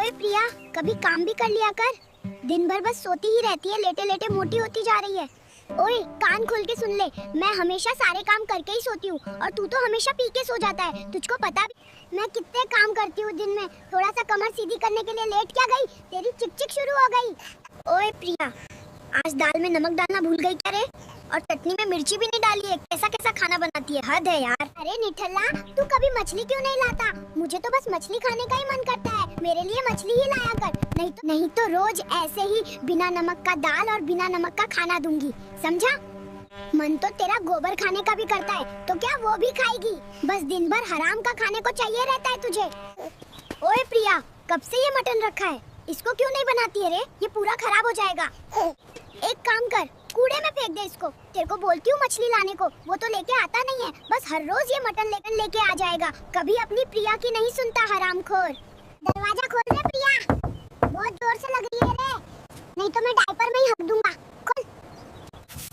ओए प्रिया, कभी काम भी कर लिया कर। दिन भर बस सोती ही रहती है, लेटे लेटे मोटी होती जा रही है। ओए कान खोल के सुन ले, मैं हमेशा सारे काम करके ही सोती हूँ और तू तो हमेशा पी के सो जाता है। तुझको पता भी मैं कितने काम करती हूँ दिन में। थोड़ा सा कमर सीधी करने के लिए लेट क्या गई, तेरी चिक चिक शुरू हो गई। ओए प्रिया, आज दाल में नमक डालना भूल गई क्या रे? और चटनी में मिर्ची भी नहीं डाली है। कैसा कैसा खाना बनाती है, हद है यार। अरे निठल्ला, तू कभी मछली क्यों नहीं लाता? मुझे तो बस मछली खाने का ही मन करता है। मेरे लिए मछली ही लाया कर, नहीं तो रोज ऐसे ही बिना नमक का दाल और बिना नमक का खाना दूंगी, समझा? मन तो तेरा गोबर खाने का भी करता है, तो क्या वो भी खाएगी? बस दिन भर हराम का खाने को चाहिए रहता है तुझे। ओए प्रिया, कब से ये मटन रखा है? इसको क्यों नहीं बनाती है रे? ये पूरा खराब हो जाएगा। एक काम कर, कूड़े में फेंक दे इसको। तेरे को बोलती हूँ मछली लाने को, वो तो लेके आता नहीं है। बस हर रोज ये मटन लेके आ जाएगा। कभी अपनी प्रिया की नहीं सुनता, हरामखोर। दरवाजा खोल दे प्रिया, बहुत जोर से लग रही है रे, नहीं तो मैं डायपर में ही हग दूंगा। खोल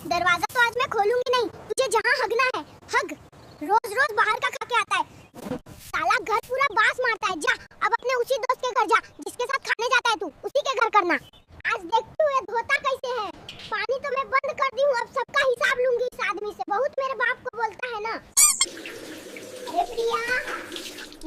दरवाजा। तो आज मैं खोलूंगी नहीं, तुझे जहाँ हगना है हग। रोज रोज बाहर का खा के आता है साला, घर पूरा बास मारता है। जा अब अपने उसी दोस्त के घर जा जिसके साथ खाने जाता है तू, उसी के घर करना। आज देख तू ये धोता कैसे है। पानी तो मैं बंद कर दी हूँ, अब सबका हिसाब लूंगी इस आदमी से। बहुत मेरे बाप को बोलता है ना। अरे प्रिया,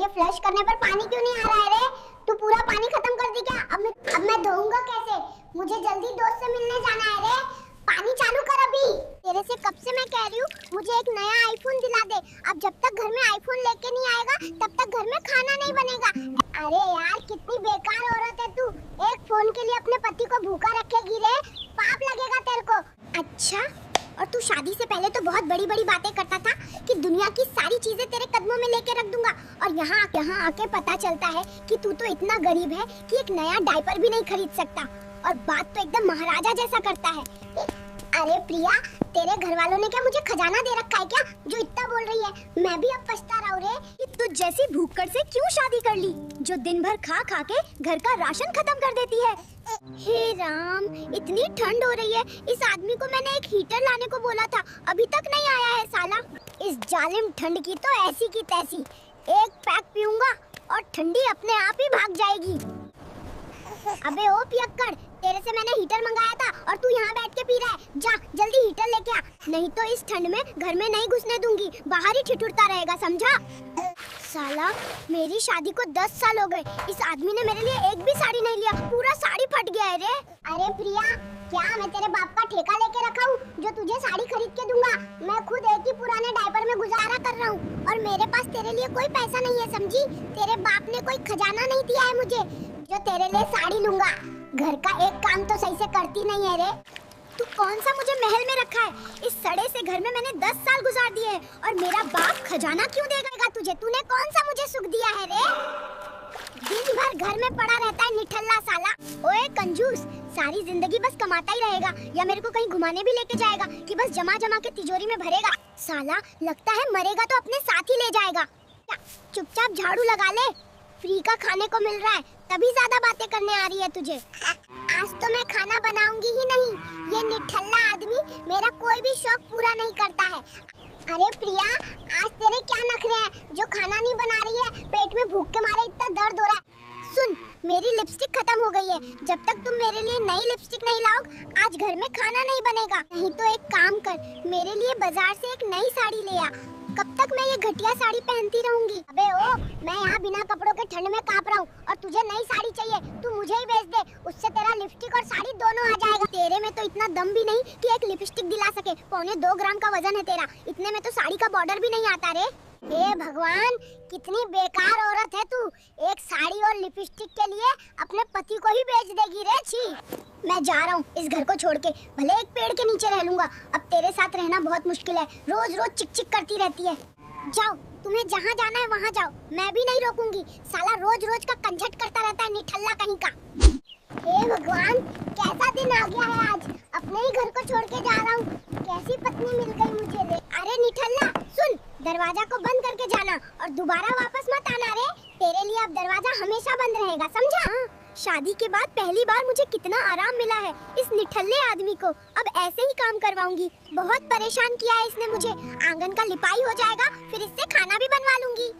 ये फ्लश करने पर पानी क्यों नहीं आ रहा है रे? तू पूरा पानी खत्म कर दी क्या? अब मैं धोऊंगा कैसे? मुझे जल्दी दोस्त से मिलने जाना है रे। पानी चालू कर अभी। तेरे से कब से मैं कह रही हूँ मुझे एक नया आईफोन दिला दे। अब जब तक घर में आईफोन लेके नहीं आएगा तब तक घर में खाना नहीं बनेगा। अरे यार, कितनी बेकार औरत है तू। एक फोन के लिए अपने पति को भूखा रखेगी रे, पाप लगेगा तेरे को। अच्छा, और तू शादी से पहले तो बहुत बड़ी बड़ी बातें करता था कि दुनिया की सारी चीजें तेरे कदमों में लेके रख दूंगा, और यहाँ आके पता चलता है कि तू तो इतना गरीब है कि एक नया डायपर भी नहीं खरीद सकता, और बात तो एकदम महाराजा जैसा करता है। अरे प्रिया, तेरे घर वालों ने क्या मुझे खजाना दे रखा है क्या, जो इतना बोल रही है? मैं भी अब पछता रहा हूँ रे। तू जैसी भूखड़ से क्यों शादी कर ली, जो दिन भर खा खा के घर का राशन खत्म कर देती है? हे राम, इतनी ठंड हो रही है। इस आदमी को मैंने एक हीटर लाने को बोला था, अभी तक नहीं आया है साला। इस जालिम ठंड की तो ऐसी की तैसी। एक पैक पीऊंगा और ठंडी अपने आप ही भाग जाएगी। अबे ओ पियक्कड़, तेरे से मैंने हीटर मंगाया था और तू यहाँ बैठ के पी रहा है। जा जल्दी हीटर लेके आ, नहीं तो इस ठंड में घर में नहीं घुसने दूंगी, बाहर ही ठिठुरता रहेगा, समझा? साला, मेरी शादी को 10 साल हो गए, इस आदमी ने मेरे लिए एक भी साड़ी नहीं लिया। पूरा साड़ी फट गया है रे। अरे प्रिया, क्या मैं तेरे बाप का ठेका लेके रखा हूँ जो तुझे साड़ी खरीद के दूंगा? मैं खुद एक ही पुराने डायपर में गुजारा कर रहा हूँ, और मेरे पास तेरे लिए कोई पैसा नहीं है, समझी? तेरे बाप ने कोई खजाना नहीं दिया है मुझे जो तेरे लिए साड़ी लूंगा। घर का एक काम तो सही से करती नहीं है रे। तू कौन सा मुझे महल में रखा है? इस सड़े से घर में मैंने 10 साल गुजार दिए हैं, और मेरा बाप खजाना क्यों देगा तुझे? तूने कौन सा मुझे सुख दिया है रे? दिन भर घर में पड़ा रहता है निठल्ला साला। ओए कंजूस, सारी जिंदगी बस कमाता ही रहेगा, या मेरे को कहीं घुमाने भी लेके जाएगा कि बस जमा जमा के तिजोरी में भरेगा? साला, लगता है मरेगा तो अपने साथ ही ले जाएगा। चुपचाप झाड़ू लगा ले, फ्री का खाने को मिल रहा है, तभी ज्यादा बातें करने आ रही है तुझे। आज तो मैं खाना बनाऊंगी ही नहीं। ये निठल्ला आदमी मेरा कोई भी शौक पूरा नहीं करता है। अरे प्रिया, आज तेरे क्या नखरे हैं जो खाना नहीं बना रही है? पेट में भूख के मारे इतना दर्द हो रहा है। सुन, मेरी लिपस्टिक खत्म हो गई है। जब तक तुम मेरे लिए नई लिपस्टिक नहीं लाओ, आज घर में खाना नहीं बनेगा। नहीं तो एक काम कर, मेरे लिए बाजार से एक नई साड़ी ले आ। कब तक मैं ये घटिया साड़ी पहनती रहूंगी? अबे ओ, मैं यहाँ बिना कपड़ों के ठंड में कांप रहा हूँ, और तुझे नई साड़ी चाहिए, तू मुझे ही बेच दे। उससे तेरा लिपस्टिक और साड़ी दोनों आ जाएगा। तेरे में तो इतना दम भी नहीं कि एक लिपस्टिक दिला सके। 1.25 ग्राम का वजन है तेरा, इतने में तो साड़ी का बॉर्डर भी नहीं आता रे। हे भगवान, कितनी बेकार औरत है तू। एक साड़ी और लिपस्टिक के लिए अपने पति को ही बेच देगी रे। छी, मैं जा रहा हूँ इस घर को छोड़ के, भले एक पेड़ के नीचे रह लूंगा। अब तेरे साथ रहना बहुत मुश्किल है, रोज रोज चिक चिक करती रहती है। जाओ, तुम्हें जहाँ जाना है वहाँ जाओ, मैं भी नहीं रोकूंगी। साला रोज रोज का कंझट करता रहता है निठल्ला कहीं का। हे भगवान, कैसा दिन आ गया है आज। अपने ही घर को छोड़ के जा रहा हूँ, कैसी पत्नी मिल गई मुझे रे। अरे निठल्ला सुन, दरवाजा को बंद करके जाना और दोबारा वापस मत आना रे। तेरे लिए अब दरवाजा हमेशा बंद रहेगा, समझा? शादी के बाद पहली बार मुझे कितना आराम मिला है इस निठल्ले आदमी को। अब ऐसे ही काम करवाऊंगी। बहुत परेशान किया है इसने मुझे। आंगन का लिपाई हो जाएगा, फिर इससे खाना भी बनवा लूंगी।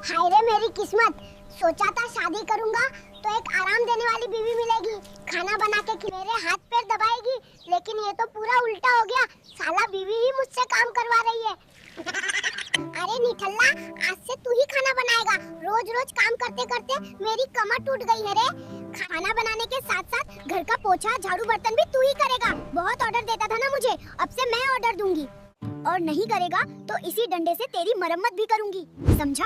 हाय रे मेरी किस्मत, सोचा था शादी करूंगा तो एक आराम देने वाली बीवी मिलेगी, खाना बना के मेरे हाथ पैर दबाएगी, लेकिन ये तो पूरा उल्टा हो गया। साला बीवी ही मुझसे काम करवा रही है। अरे निठल्ला, आज से तू ही खाना बनाएगा। रोज रोज काम करते करते मेरी कमर टूट गई है रे। खाना बनाने के साथ साथ घर का पोछा झाड़ू बर्तन भी तू ही करेगा। बहुत ऑर्डर देता था ना मुझे, अब से मैं ऑर्डर दूंगी, और नहीं करेगा तो इसी डंडे से तेरी मरम्मत भी करूंगी, समझा?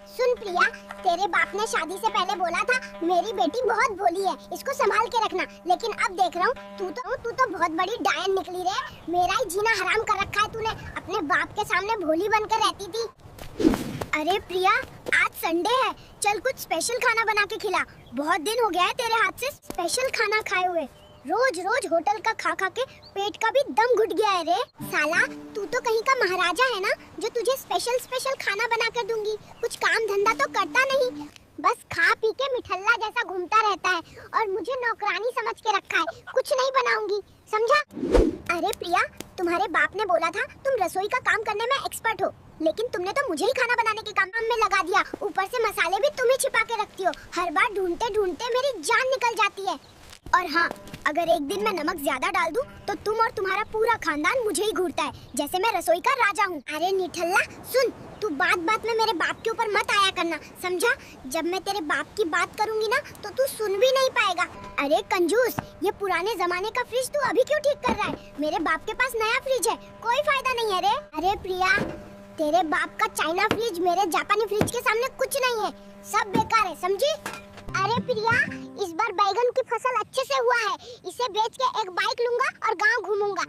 सुन प्रिया, तेरे बाप ने शादी से पहले बोला था मेरी बेटी बहुत भोली है, इसको संभाल के रखना, लेकिन अब देख रहा हूँ तू तो बहुत बड़ी डायन निकली रे। मेरा ही जीना हराम कर रखा है तूने। अपने बाप के सामने भोली बनकर रहती थी। अरे प्रिया, आज संडे है, चल कुछ स्पेशल खाना बना के खिला। बहुत दिन हो गया है तेरे हाथ से स्पेशल खाना खाए हुए। रोज रोज होटल का खा खा के पेट का भी दम घुट गया है रे। साला, तू तो कहीं का महाराजा है ना, जो तुझे स्पेशल खाना बना कर दूंगी। कुछ काम धंधा तो करता नहीं, बस खा पी के मिठल्ला जैसा घूमता रहता है, और मुझे नौकरानी समझ के रखा है। कुछ नहीं बनाऊंगी, समझा? अरे प्रिया, तुम्हारे बाप ने बोला था तुम रसोई का काम करने में एक्सपर्ट हो, लेकिन तुमने तो मुझे ही खाना बनाने के काम में लगा दिया। ऊपर से मसाले भी तुम ही छिपा के रखती हो। हर बार ढूंढते ढूंढते मेरी जान निकल जाती है। और हाँ, अगर एक दिन मैं नमक ज्यादा डाल दूं, तो तुम और तुम्हारा पूरा खानदान मुझे ही घूरता है, जैसे मैं रसोई का राजा हूँ। अरे निठल्ला सुन, तू बात बात में मेरे बाप के ऊपर मत आया करना, समझा? जब मैं तेरे बाप की बात करूंगी ना, तो तू सुन भी नहीं पाएगा। अरे कंजूस, ये पुराने जमाने का फ्रिज तू अभी क्यों ठीक कर रहा है? मेरे बाप के पास नया फ्रिज है, कोई फायदा नहीं है रे। अरे प्रिया, तेरे बाप का चाइना फ्रिज मेरे जापानी फ्रिज के सामने कुछ नहीं है, सब बेकार है, समझी? अरे प्रिया, इस बार बैगन की फसल अच्छे से हुआ है, इसे बेच के एक बाइक लूंगा और गांव घूमूंगा।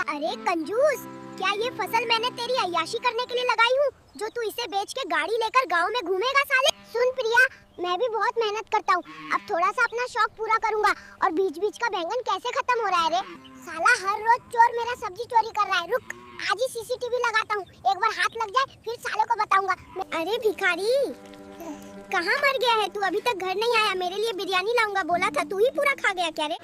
अरे कंजूस, क्या ये फसल मैंने तेरी अय्याशी करने के लिए लगाई हूँ, जो तू इसे बेच के गाड़ी लेकर गांव में घूमेगा साले? सुन प्रिया, मैं भी बहुत मेहनत करता हूँ, अब थोड़ा सा अपना शौक पूरा करूंगा। और बीच बीच का बैंगन कैसे खत्म हो रहा है रे? साला हर रोज चोर मेरा सब्जी चोरी कर रहा है। रुक, आज ही सीसीटीवी लगाता हूँ, एक बार हाथ लग जाए फिर साले को बताऊंगा। अरे भिखारी, कहाँ मर गया है तू? अभी तक घर नहीं आया। मेरे लिए बिरयानी लाऊंगा बोला था, तू ही पूरा खा गया क्या रे?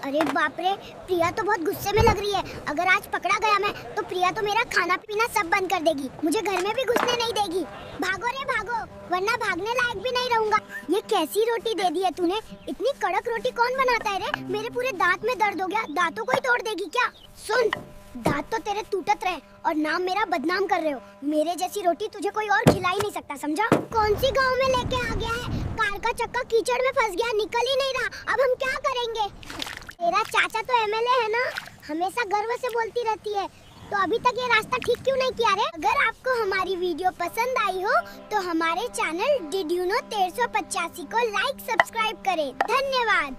अरे बाप रे, प्रिया तो बहुत गुस्से में लग रही है। अगर आज पकड़ा गया मैं, तो प्रिया तो मेरा खाना पीना सब बंद कर देगी, मुझे घर में भी घुसने नहीं देगी। भागो रे भागो, वरना भागने लायक भी नहीं रहूंगा। ये कैसी रोटी दे दी है तूने? इतनी कड़क रोटी कौन बनाता है रे? मेरे पूरे दांत में दर्द हो गया, दांतों को ही तोड़ देगी क्या? सुन, दांत तो तेरे टूटत रहे और नाम मेरा बदनाम कर रहे हो। मेरे जैसी रोटी तुझे कोई और खिला ही नहीं सकता, समझा? कौन सी गांव में लेके आ गया है? कार का चक्का कीचड़ में फंस गया, निकल ही नहीं रहा। अब हम क्या करेंगे? तेरा चाचा तो एमएलए है ना, हमेशा गर्व से बोलती रहती है, तो अभी तक ये रास्ता ठीक क्यों नहीं किया रे? अगर आपको हमारी वीडियो पसंद आई हो, तो हमारे चैनल डिड यू नो 1385 को लाइक सब्सक्राइब करें। धन्यवाद।